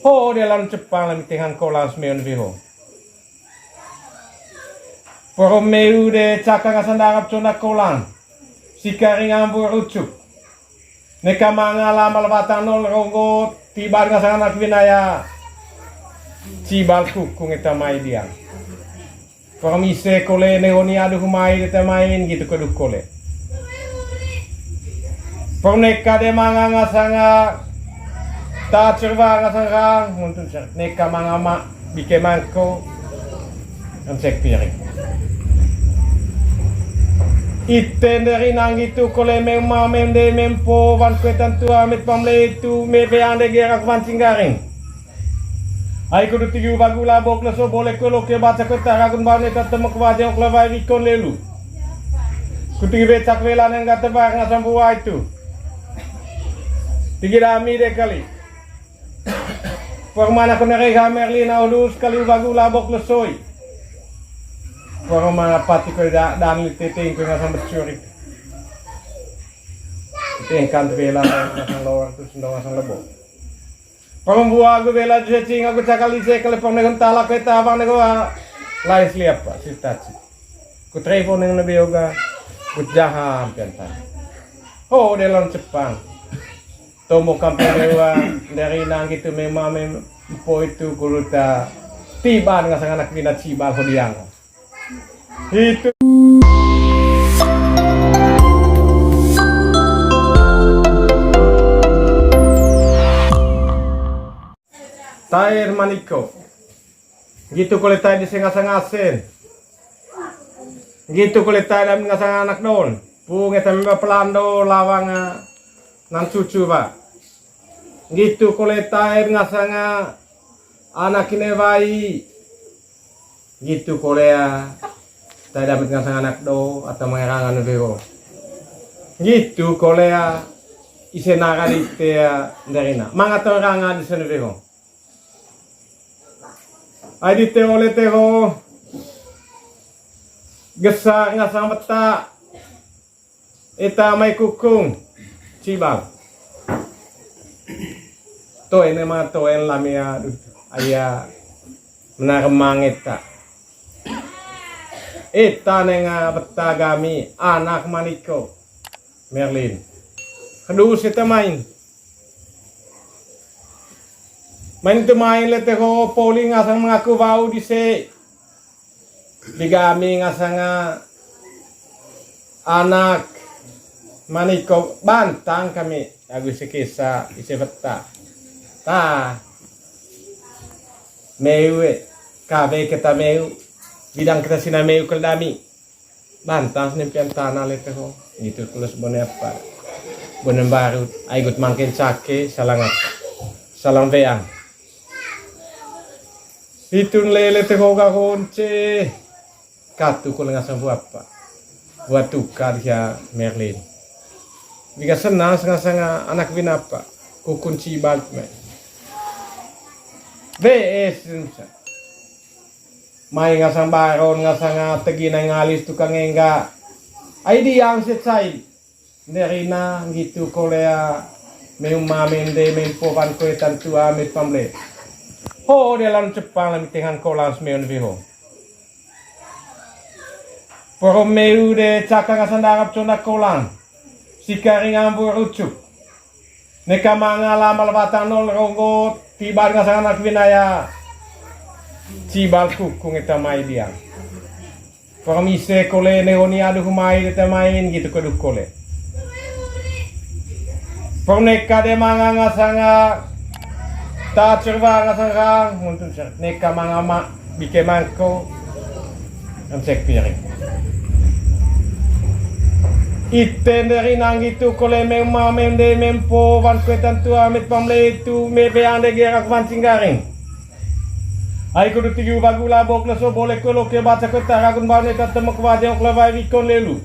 Ho dalam Jepang lam tingan kolas meon viho. Poro meu de caka ngasandarap chona kolan. Sikari ngambu rucuk. Neka mangala malbatang nol rogo tibar ngasanganak winaya. Cibal kukung eta mai dia. Poro mise kole neoni adu humai eta main gitu keduk kole. Poro neka de manga ngasanga ta cerva ngasang untuk neka mangama bikemangko ang cek piring. Iten dari nang gitu kole memang memde mempo van kwetan tua met pamle itu me beande gerak van singgaring. Ai kudu tiu bagula bok leso boleh kolo ke baca kota ragun bane tatemo kwaje ok lawai wikon lelu. Kudu becak velan yang gata bang ngasam buah itu. Tigirami de kali. Formana ko nareha Merlin aulus kali bagula bok lesoi. Formana pati ko dan liteting ko ngasam bersuri. Ting kan vela ngasam lawar tu sendong ngasam lebo. Pembuah aku vela jecing aku cakali se kali pamnegon talak kita abang nego lai sliap sitaci. Ku telepon yang lebih yoga ku jaham pentan. Oh dalam Jepang. Tomo kampewa dari nang gitu memang po itu kuruta tiba dengan sang anak bina cibal hodiang itu tair maniko gitu kulit tair di sengasang asen gitu kulit tair dengan sang anak don pung eta memang pelando lawang nan cucu pak gitu kulit air ngasanga anak ini bayi gitu kolea tak dapat ngasang anak do atau mengerangan bego gitu kolea isenaga ditea dari na mangat orang di sana bego adi te oleh teho gesar ngasang beta eta mai kukung cibal to ini mah to en lamia ayah menaremang eta nenga betagami anak maniko Merlin kedus eta main itu main lete ho poli ngasang mengaku bau di se digami ngasanga anak maniko bantang kami agus sekisa ise beta ta mewe kabe kita mew bidang kita sina mew keldami bantang nempian tanah lete ho gitu kulus bone apa bone baru aigut mangkin cake salang veang itun lele te ho ga honce katu kul ngasang apa buat tukar ya Merlin jika senang sanga anak binapa kukun cibal me BS mai ngasang baron ngasang tegi na ngalis tukang enggak ai di yang setsai dari na gitu kolea meu mamende meu povan koetan tua met pamle ho dalam Jepang lam tingan kolas meon viho poro meu de caka ngasandarap chona kolan sikari ngambu rucuk neka mangala malbatang nol rogo tibar ngasang anak winaya cibal kukung eta mai dia poro mise kole neoni adu humai eta main gitu keduk kole poro neka de manga ngasanga ta cerva ngasang untuk neka mangama bikemangko ang cek piring. Iten dari nang gitu kole memang memde mempo van kwetan tua met pamle itu me beande gerak van singgaring. Ai kudu tiu bagula bok leso boleh kolo ke baca kota ragun bane tatemo kwaje ok lawai wikon lelu.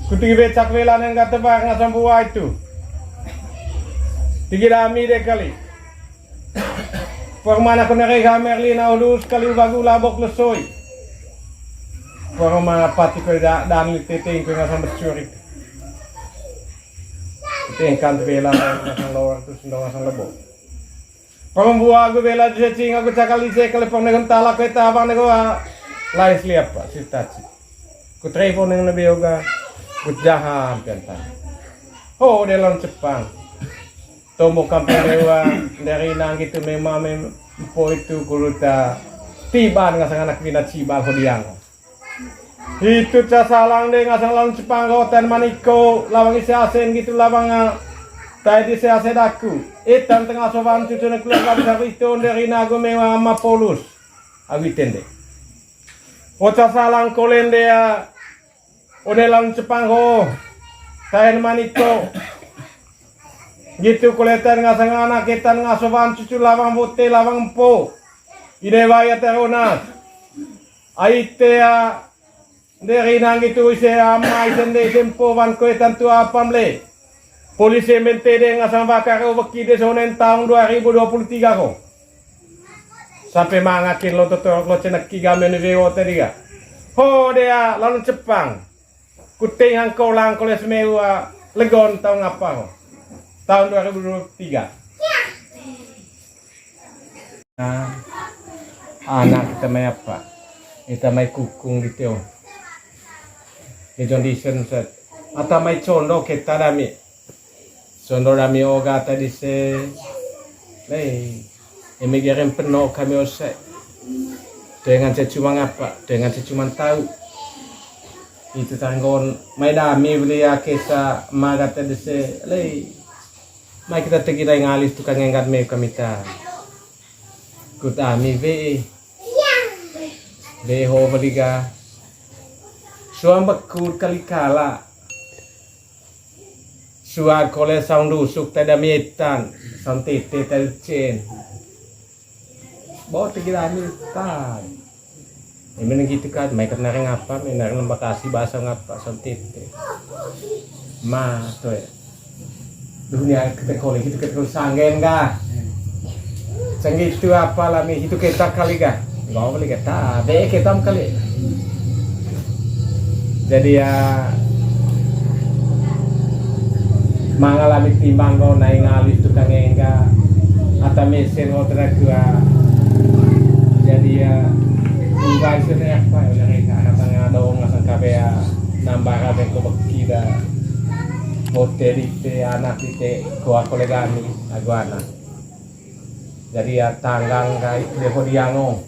Kudu becak velan yang gata bang ngasam buah itu. Tigirami de kali. Formana ko nareha Merlin aulus kali bagula bok lesoi. Para mga pati ko dan liteting ko ngasang bersuri. Ito yung kan vela ngasang lawar tu sendong ngasang lebo. Kalau buah aku bela je cing aku cakali se kale pon negon tala ko eta bang nego lais liapa sitaci. Ku telepon nang nabi yoga ku jahan penta. Ho de lon Jepang. Tomo kampung dewa dari nang gitu memang po itu kuruta tiba ngasang anak bina cibal hodiang. Itu casalang de ngasang lon Jepang hotel maniko lawang isi asen gitu lawang tadi saya sedaku, etan tengah sopan cucu nak keluar bisa itu dari nago memang ama polus, agitende. Oca salang kolen dia, odelan Jepang ho, tahen maniko, gitu kuletan ngasang anak etan ngasopan cucu lawang bote lawang po, ide waya teronas, aitea dari nang itu saya ama isende sempo van koetan tu apa mle. Polisi MNTD ngasang bakar waki de sonen tahun 2023 ko. Sampai mangakin lo totor lo cenak kiga meneveo tadi ga. Ho dia lalu Jepang. Kuting hang kolang koles mewa legon tahun apa ko. Tahun 2023. Nah, anak kita may apa? Kita may kukung gitu. Ijon disen set. Ata may condo kita dami. Sono rami oga tadi se lei emigiren penuh kami osek dengan cuma ngapa dengan cuma tahu itu tanggon mai dami beli akesa maga tadi se lei mai kita tegira ngalis tukang enggat me kami ta kutami ve ho beliga suam bakut kali kala Suat kole sang rusuk tada metan santai tetel cen. Bawa tegira metan. Ini gitu kan, mereka nari ngapa, nari Bekasi bahasa ngapa santai te. Ma tuh ya. Dunia kita kole gitu kita sanggen ga. Sanggit itu apa lami itu kita kali ga. Bawa kali kita, be kita kali. Jadi ya mangalami timbang ko na ingalis tukang enga ata mesin ko trakua jadi ya ungkai sini apa ya mereka katanya dong ngasang kabea nambah kabeh ko bakida hotel ite anak ite ko kolegami aguana jadi ya tanggang kai de ko diango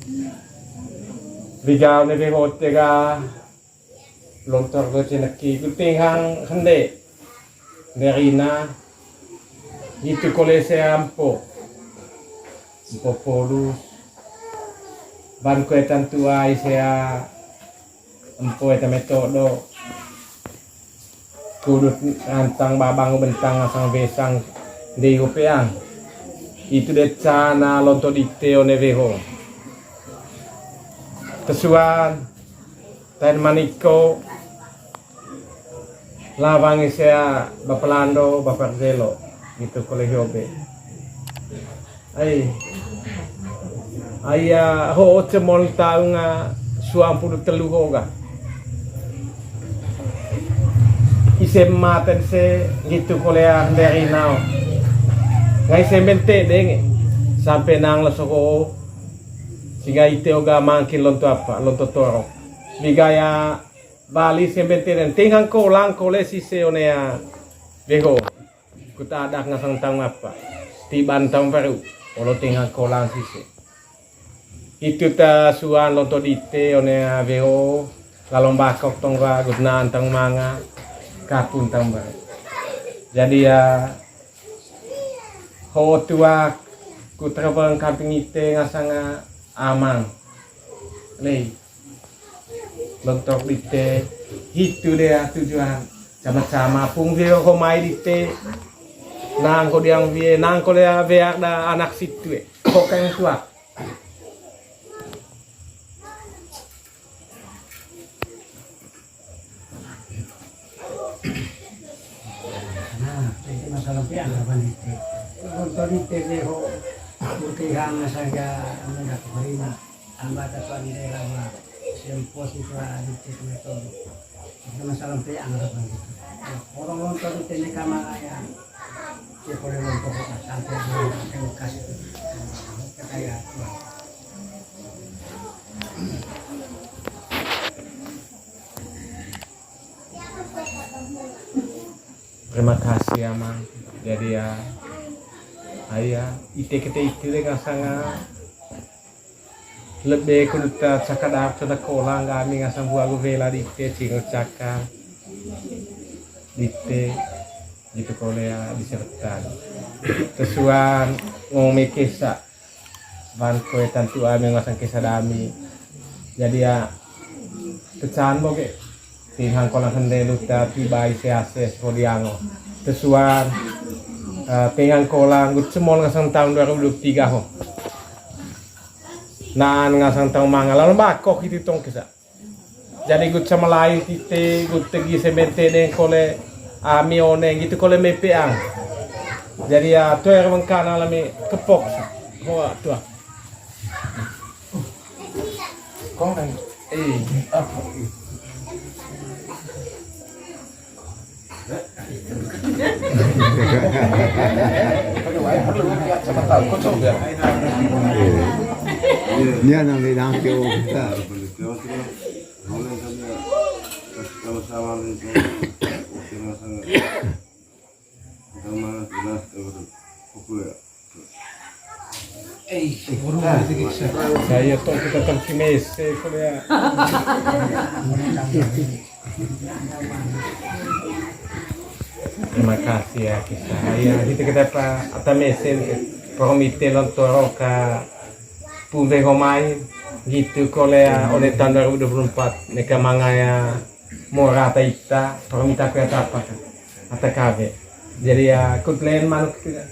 bigaw ne be hotel ga lontor ko cinaki kuting hang hande Nerina itu kolese ampo polus ban kuetan tua saya empo eta metodo kudut antang babang bentang asang besang di upeang itu decana lonto dite oneveho kesuan tan maniko lawang saya Bapelando, Baparzelo gitu kolegio B. Ayah ho cemol tahu nga suam puluh telu hoga. Isem maten se gitu kolea dari now. Ngai semente denge sampai nang lasoko sehingga ite oga mangkin lonto apa lonto toro. Bigaya Bali sembenteren tinggang ko lang kolesi seonea bego kuta ada ngasang tang apa tiban tang baru olo tinggang ko lang sise itu ta suan lonto dite onea bego kalong bakok tongga gudnaan tang manga kapun tang baru jadi ya ho tua kutra bang kamping ite ngasanga amang lei lontok dite itu dia tujuan sama-sama pung dia ko mai dite nang ko diang vie nang ko dia beak da anak situ ko kang tua nah ini masalah pian apa dite lontok dite dia ho putih hang saja mendak berina ambata tuan daerah sempos itu ada di metode masalah pian apa gitu orang lontok dite ni kamera ya dia boleh lontok sampai di lokasi makasih amang. Jadi ya ayah ite kita itu dengan sangat lebih kuda cakap sudah kolang kami ngasang buah vela di ite cingok cakap ite gitu kolea disertan kesuan ngomong kisah ban koe tantu ame ngasang kisah dami jadi ya pecahan boge tinghang kolang hende luta tiba isi ases kodiango kesuan tinghang kolang gut semol ngasang tahun 2023 ho naan ngasang tahun mangal lalu bakok itu tong kisah jadi gut sama lain tite gut tegi semente deng kole ami oneng gitu kole mepeang jadi ya tuh yang mengkana lami kepok hoa tuh kong nang apa Niya nang ninangkyo kita. Kalau sama itu sangat sama jelas populer. saya tuh kita terkimes ya terima kasih ya kisah ya kita pak atamesen komite lontoro ka punve homai gitu kolea oleh tahun 2024 neka mangaya morata ita perminta kereta apa ata kabe jadi ya kutlen manuk tidak